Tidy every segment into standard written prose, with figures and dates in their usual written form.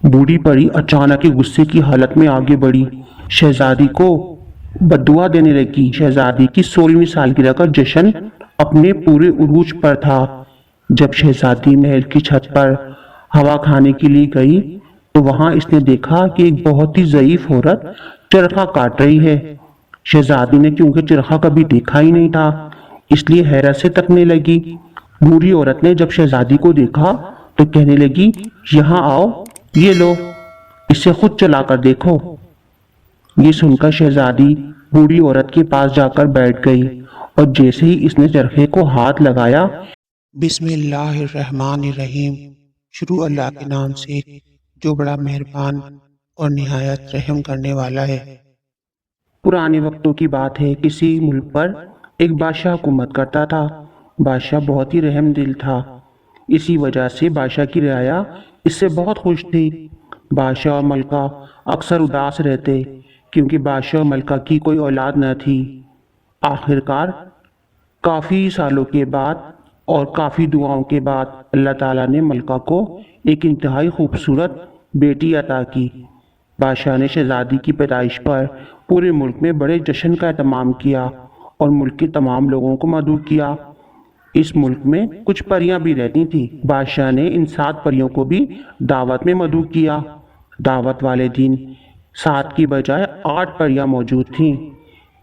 बूढ़ी परी अचानक ही गुस्से की हालत में आगे बढ़ी। शहजादी को बद्दुआ देने लगी। शहजादी की 16वीं सालगिरह का जश्न अपने पूरे उरूज पर था। जब शहजादी महल की छत पर हवा खाने के लिए गई तो वहां इसने देखा कि एक बहुत ही ज़ईफ औरत चरखा काट रही है। शहजादी ने क्योंकि चरखा कभी देखा ही नहीं था, इसलिए हैरत से तकने लगी। बूढ़ी औरत ने जब शहजादी को देखा तो कहने लगी, यहाँ आओ, ये लो, इसे खुद चलाकर देखो। ये सुनकर शहजादी बूढ़ी औरत के पास जाकर बैठ गई और जैसे ही इसने चरखे को हाथ लगाया, बिस्मिल्लाहिर्रहमानिर्रहीम। शुरू अल्लाह के नाम से जो बड़ा मेहरबान और निहायत रहम करने वाला है। पुराने वक्तों की बात है। किसी मुल्क पर एक बादशाह हुकूमत करता था। बादशाह बहुत ही रहमदिल था। इसी वजह से बादशाह की रियाया इससे बहुत खुश थी। बादशाह और मलका अक्सर उदास रहते क्योंकि बादशाह और मलका की कोई औलाद न थी। आखिरकार काफ़ी सालों के बाद और काफ़ी दुआओं के बाद अल्लाह ताला ने मलका को एक इंतहाई खूबसूरत बेटी अता की। बादशाह ने शहजादी की पैदाइश पर पूरे मुल्क में बड़े जश्न का एहतमाम किया और मुल्क के तमाम लोगों को मदऊ किया। इस मुल्क में कुछ परियां भी रहती थीं। बादशाह ने इन 7 परियों को भी दावत में मदऊ किया। दावत वाले दिन 7 की बजाय 8 परियां मौजूद थीं।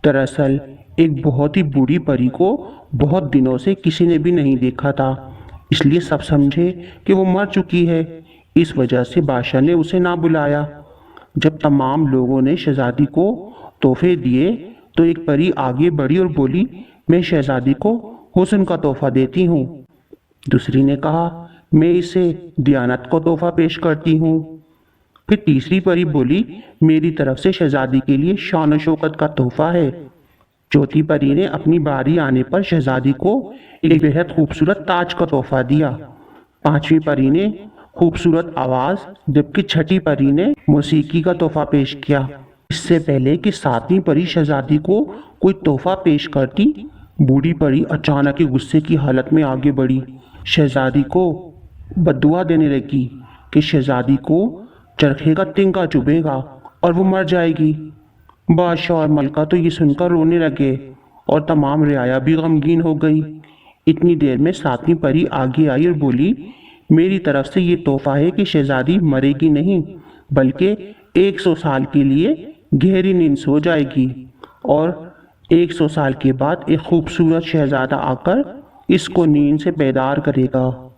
दरअसल एक बहुत ही बूढ़ी परी को बहुत दिनों से किसी ने भी नहीं देखा था, इसलिए सब समझे कि वो मर चुकी है। इस वजह से बादशाह ने उसे ना बुलाया। जब तमाम लोगों ने शहजादी को तोहफे दिए तो एक परी आगे बढ़ी और बोली, मैं शहजादी को हुस्न का तोहफा देती हूँ। दूसरी ने कहा, मैं इसे दियानत को तोहफा पेश करती हूँ। फिर तीसरी परी बोली, मेरी तरफ से शहजादी के लिए शान और शौकत का तोहफा है। चौथी परी ने अपनी बारी आने पर शहजादी को एक बेहद खूबसूरत ताज का तोहफा दिया। पांचवी परी ने खूबसूरत आवाज, जबकि छठी परी ने मौसीकी का तोहफा पेश किया। इससे पहले कि 7वीं परी शहजादी को कोई तोहफा पेश करती, बूढ़ी परी अचानक ही गुस्से की हालत में आगे बढ़ी। शहजादी को बद्दुआ देने लगी कि शहजादी को चरखे का तिनका चुभेगा और वो मर जाएगी। बादशाह और मलका तो ये सुनकर रोने लगे और तमाम रियाया भी गमगीन हो गई। इतनी देर में 7वीं परी आगे आई और बोली, मेरी तरफ से ये तोहफा है कि शहजादी मरेगी नहीं, बल्कि 100 साल के लिए गहरी नींद सो जाएगी और 100 साल के बाद एक खूबसूरत शहजादा आकर इसको नींद से बेदार करेगा।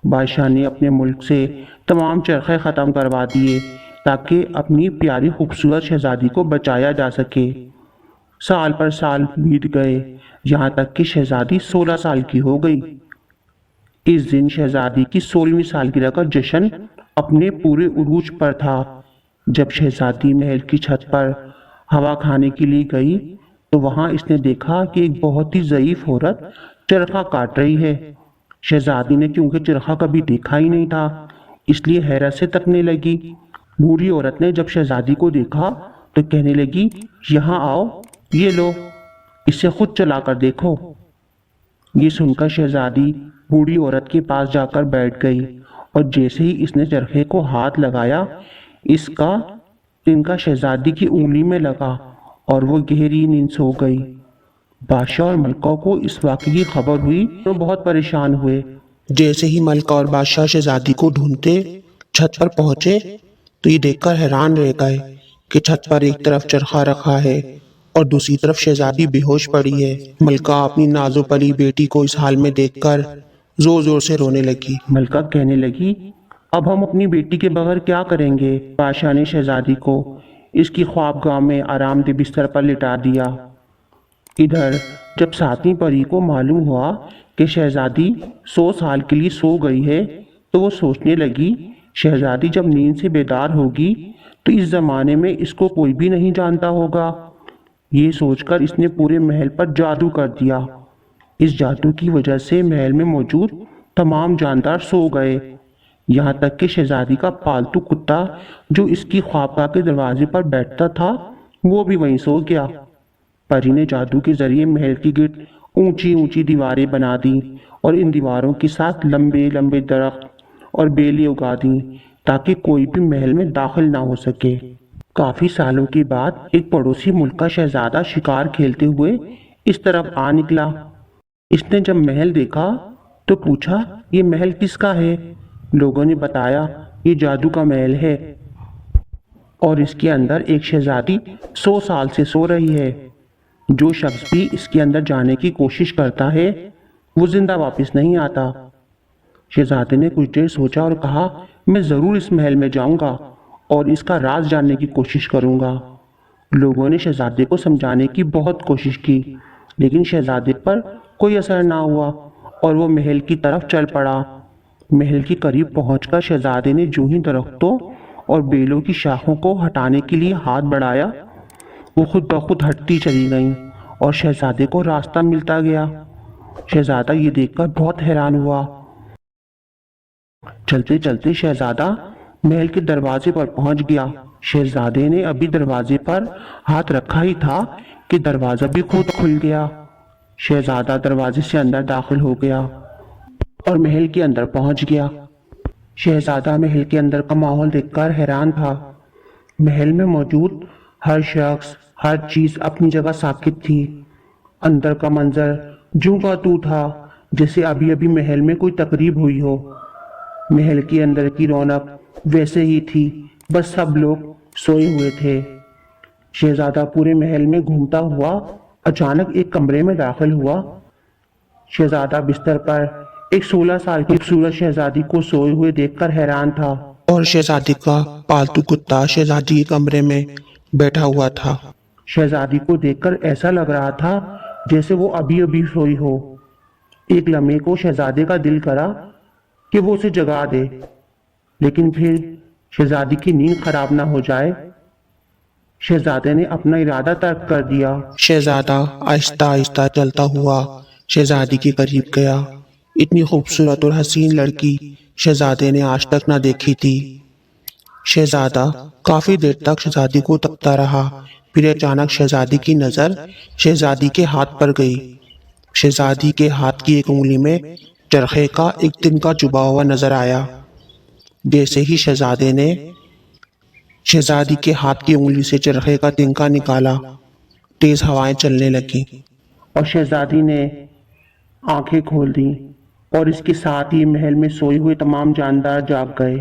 बादशाह ने अपने मुल्क से तमाम चरखे ख़त्म करवा दिए ताकि अपनी प्यारी खूबसूरत शहजादी को बचाया जा सके। साल पर साल बीत गए, यहाँ तक कि शहजादी 16 साल की हो गई। इस दिन शहजादी की 16वीं सालगिरह का जश्न अपने पूरे उरूज पर था। जब शहजादी महल की छत पर हवा खाने के लिए गई तो वहां इसने देखा कि एक बहुत ही ज़ईफ औरत चरखा काट रही है। शहजादी ने क्योंकि चरखा कभी देखा ही नहीं था, इसलिए हैरत से तकने लगी। बूढ़ी औरत ने जब शहजादी को देखा तो कहने लगी, यहाँ आओ, ये लो, इसे खुद चलाकर देखो। ये सुनकर शहजादी बूढ़ी औरत के पास जाकर बैठ गई और जैसे ही इसने चरखे को हाथ लगाया, इसका तिनका शहजादी की उंगली में लगा और वो गहरी नींद सो गई। बादशाह और मलका को इस वाक़ये की खबर हुई तो बहुत परेशान हुए। जैसे ही मलका और बादशाह शहजादी को ढूंढते छत पर पहुंचे तो ये देखकर हैरान रह गए कि छत पर एक तरफ चरखा रखा है और दूसरी तरफ शहजादी बेहोश पड़ी है। मलका अपनी नाजो पली बेटी को इस हाल में देखकर जोर जोर से रोने लगी। मलका कहने लगी, अब हम अपनी बेटी के बगैर क्या करेंगे। बादशाह ने शहजादी को इसकी ख्वाबगाह में आरामदेह बिस्तर पर लिटा दिया। इधर जब 7वीं परी को मालूम हुआ कि शहजादी 100 साल के लिए सो गई है तो वो सोचने लगी, शहजादी जब नींद से बेदार होगी तो इस ज़माने में इसको कोई भी नहीं जानता होगा। ये सोचकर इसने पूरे महल पर जादू कर दिया। इस जादू की वजह से महल में मौजूद तमाम जानदार सो गए, यहाँ तक कि शहजादी का पालतू कुत्ता जो इसकी ख्वाबगाह के दरवाजे पर बैठता था वो भी वहीं सो गया। परी ने जादू के जरिए महल की गिर्द ऊंची ऊंची दीवारें बना दी और इन दीवारों के साथ लंबे लंबे दरख्त और बेलें उगा दी تاکہ کوئی بھی محل میں داخل نہ ہو سکے۔ کافی سالوں کے بعد ایک پڑوسی ملک کا شہزادہ شکار کھیلتے ہوئے اس طرف آ نکلا۔ اس نے جب محل دیکھا تو پوچھا، یہ محل کس کا ہے؟ لوگوں نے بتایا، یہ جادو کا محل ہے اور اس کے اندر ایک شہزادی 100 سال سے سو رہی ہے۔ جو شخص بھی اس کے اندر جانے کی کوشش کرتا ہے وہ زندہ واپس نہیں آتا۔ شہزادے نے کچھ دیر سوچا اور کہا، میں ضرور اس محل میں جاؤں گا اور اس کا راز جاننے کی کوشش کروں گا۔ لوگوں نے شہزادے کو سمجھانے کی بہت کوشش کی لیکن شہزادے پر کوئی اثر نہ ہوا اور وہ محل کی طرف چل پڑا۔ محل کے قریب پہنچ کر شہزادے نے جو ہی درختوں اور بیلوں کی شاخوں کو ہٹانے کے لیے ہاتھ بڑھایا، وہ خود بخود ہٹتی چلی گئیں اور شہزادے کو راستہ ملتا گیا۔ شہزادہ یہ دیکھ کر بہت حیران ہوا۔ چلتے چلتے شہزادہ محل کے دروازے پر پہنچ گیا۔ شہزادے نے ابھی دروازے پر ہاتھ رکھا ہی تھا کہ دروازہ بھی خود کھل گیا۔ شہزادہ دروازے سے اندر داخل ہو گیا اور محل کے اندر پہنچ گیا۔ شہزادہ محل کے اندر کا ماحول دیکھ کر حیران تھا۔ محل میں موجود ہر شخص، ہر چیز اپنی جگہ ساکت تھی۔ اندر کا منظر جوں کا توں تھا جیسے ابھی ابھی محل میں کوئی تقریب ہوئی ہو۔ محل کے اندر کی رونق ویسے ہی تھی، بس سب لوگ سوئے ہوئے تھے۔ شہزادہ پورے محل میں گھومتا ہوا اچانک ایک کمرے میں داخل ہوا۔ شہزادہ بستر پر ایک 16 سال کی خوبصورت شہزادی کو سوئے ہوئے دیکھ کر حیران تھا۔ اور شہزادی کا پالتو کتا شہزادی کے کمرے میں بیٹھا ہوا تھا۔ شہزادی کو دیکھ کر ایسا لگ رہا تھا جیسے وہ ابھی ابھی سوئی ہو۔ ایک لمحے کو شہزادے کا دل کرا کہ وہ اسے جگا دے، لیکن پھر شہزادی کی نیند خراب نہ ہو جائے، شہزادے نے اپنا ارادہ ترک کر دیا۔ شہزادہ آہستہ آہستہ چلتا ہوا شہزادی کے قریب گیا۔ اتنی خوبصورت اور حسین لڑکی شہزادے نے آج تک نہ دیکھی تھی۔ شہزادہ کافی دیر تک شہزادی کو تکتا رہا، پھر اچانک شہزادی کی نظر شہزادی کے ہاتھ پر گئی۔ شہزادی کے ہاتھ کی ایک انگلی میں چرخے کا ایک تنکا چبھا ہوا نظر آیا۔ جیسے ہی شہزادے نے شہزادی کے ہاتھ کی انگلی سے چرخے کا تنکا نکالا، تیز ہوائیں چلنے لگیں اور شہزادی نے آنکھیں کھول دیں اور اس کے ساتھ ہی محل میں سوئے ہوئے تمام جاندار جاگ گئے،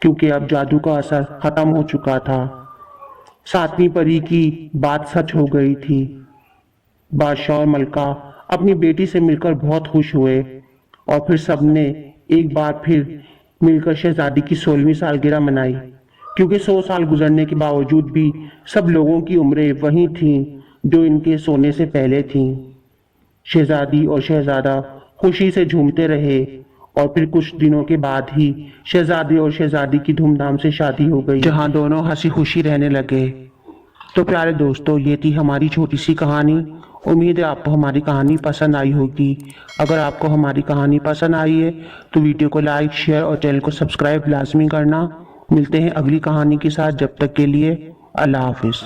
کیونکہ اب جادو کا اثر ختم ہو چکا تھا۔ 7ویں پری کی بات سچ ہو گئی تھی۔ بادشاہ اور ملکہ اپنی بیٹی سے مل کر بہت خوش ہوئے اور پھر سب نے ایک بار پھر مل کر شہزادی کی 16ویں سالگرہ منائی، کیونکہ 100 سال گزرنے کے باوجود بھی سب لوگوں کی عمریں وہی تھیں جو ان کے سونے سے پہلے تھیں۔ شہزادی اور شہزادہ خوشی سے جھومتے رہے اور پھر کچھ دنوں کے بعد ہی شہزادے اور شہزادی کی دھوم دھام سے شادی ہو گئی، جہاں دونوں ہنسی خوشی رہنے لگے۔ تو پیارے دوستو، یہ تھی ہماری چھوٹی سی کہانی۔ امید ہے آپ کو ہماری کہانی پسند آئی ہوگی۔ اگر آپ کو ہماری کہانی پسند آئی ہے تو ویڈیو کو لائک، شیئر اور چینل کو سبسکرائب لازمی کرنا۔ ملتے ہیں اگلی کہانی کے ساتھ، جب تک کے لیے اللہ حافظ۔